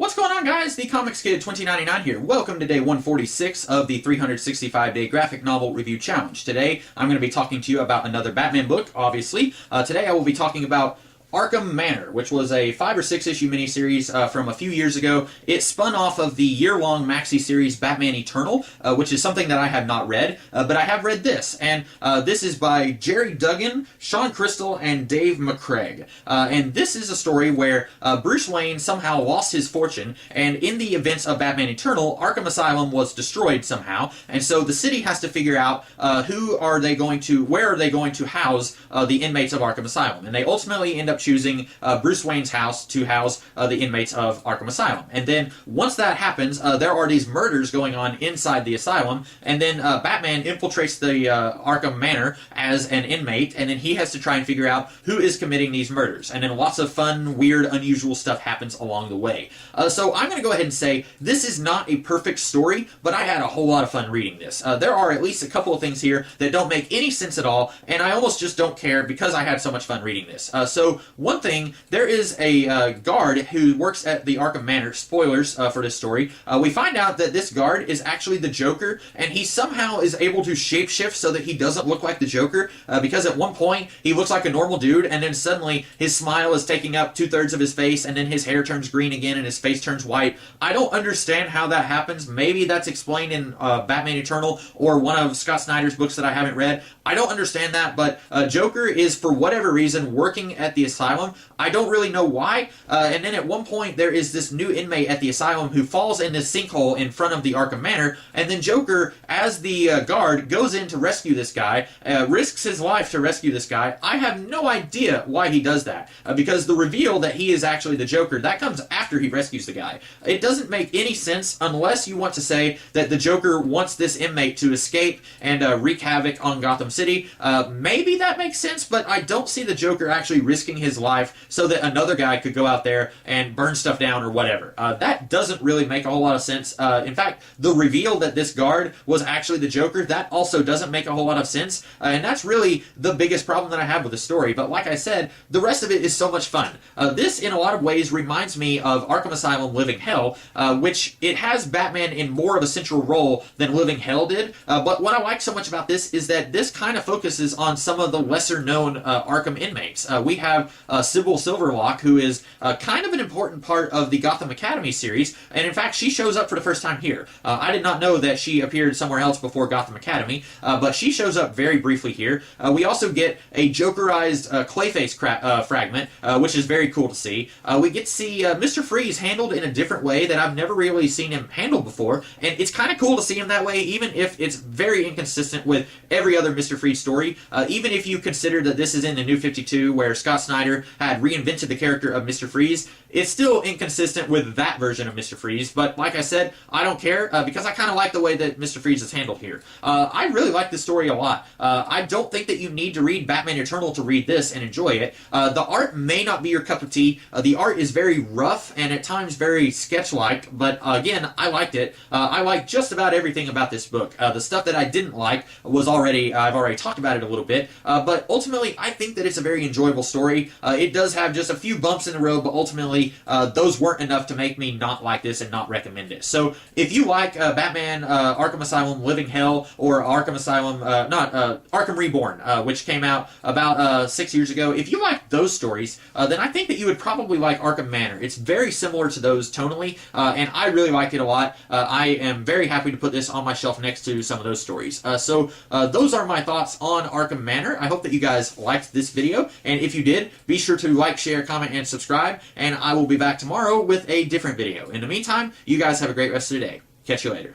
What's going on, guys? The Comics Kid 2099 here. Welcome to day 146 of the 365-day graphic novel review challenge. Today, I'm going to be talking to you about another Batman book, obviously. Today, I will be talking about Arkham Manor, which was a 5 or 6 issue miniseries from a few years ago. It spun off of the year-long maxi series Batman Eternal, which is something that I have not read, but I have read this. And this is by Jerry Duggan, Sean Crystal, and Dave McCraig. And this is a story where Bruce Wayne somehow lost his fortune, and in the events of Batman Eternal, Arkham Asylum was destroyed somehow, and so the city has to figure out where are they going to house the inmates of Arkham Asylum. And they ultimately end up choosing Bruce Wayne's house to house the inmates of Arkham Asylum. And then once that happens, there are these murders going on inside the asylum, and then Batman infiltrates the Arkham Manor as an inmate, and then he has to try and figure out who is committing these murders. And then lots of fun, weird, unusual stuff happens along the way. So I'm going to go ahead and say this is not a perfect story, but I had a whole lot of fun reading this. There are at least a couple of things here that don't make any sense at all, and I almost just don't care because I had so much fun reading this. So one thing, there is a guard who works at the Arkham Manor. Spoilers for this story. We find out that this guard is actually the Joker, and he somehow is able to shapeshift so that he doesn't look like the Joker, because at one point he looks like a normal dude, and then suddenly his smile is taking up 2/3 of his face, and then his hair turns green again and his face turns white. I don't understand how that happens. Maybe that's explained in Batman Eternal or one of Scott Snyder's books that I haven't read. I don't understand that, but Joker is, for whatever reason, working at the asylum. I don't really know why. And then at one point, there is this new inmate at the asylum who falls in this sinkhole in front of the Arkham Manor, and then Joker, as the guard, goes in to rescue this guy, risks his life to rescue this guy. I have no idea why he does that, because the reveal that he is actually the Joker, that comes after he rescues the guy. It doesn't make any sense unless you want to say that the Joker wants this inmate to escape and wreak havoc on Gotham City. Maybe that makes sense, but I don't see the Joker actually risking his life so that another guy could go out there and burn stuff down or whatever. That doesn't really make a whole lot of sense. In fact, the reveal that this guard was actually the Joker, that also doesn't make a whole lot of sense, and that's really the biggest problem that I have with the story. But like I said, the rest of it is so much fun. This, in a lot of ways, reminds me of Arkham Asylum Living Hell, which it has Batman in more of a central role than Living Hell did. But what I like so much about this is that this kind of focuses on some of the lesser-known Arkham inmates. We have Sybil Silverlock, who is kind of an important part of the Gotham Academy series, and in fact, she shows up for the first time here. I did not know that she appeared somewhere else before Gotham Academy, but she shows up very briefly here. We also get a Jokerized Clayface fragment, which is very cool to see. We get to see Mr. Freeze handled in a different way that I've never really seen him handled before, and it's kind of cool to see him that way, even if it's very inconsistent with every other Mr. Freeze story. Even if you consider that this is in the New 52, where Scott Snyder had reinvented the character of Mr. Freeze, it's still inconsistent with that version of Mr. Freeze, but like I said, I don't care, because I kind of like the way that Mr. Freeze is handled here. I really like this story a lot. I don't think that you need to read Batman Eternal to read this and enjoy it. The art may not be your cup of tea. The art is very rough and at times very sketch-like, but again, I liked it. I like just about everything about this book. The stuff that I didn't like was I've already talked about it a little bit, but ultimately, I think that it's a very enjoyable story. It does have just a few bumps in the road, but ultimately, those weren't enough to make me not like this and not recommend it. So, if you like Batman Arkham Asylum Living Hell, or Arkham Asylum, Arkham Reborn, which came out about 6 years ago, if you like those stories, then I think that you would probably like Arkham Manor. It's very similar to those tonally, and I really like it a lot. I am very happy to put this on my shelf next to some of those stories. So those are my thoughts on Arkham Manor. I hope that you guys liked this video, and if you did, be sure to like, share, comment, and subscribe, and I will be back tomorrow with a different video. In the meantime, you guys have a great rest of the day. Catch you later.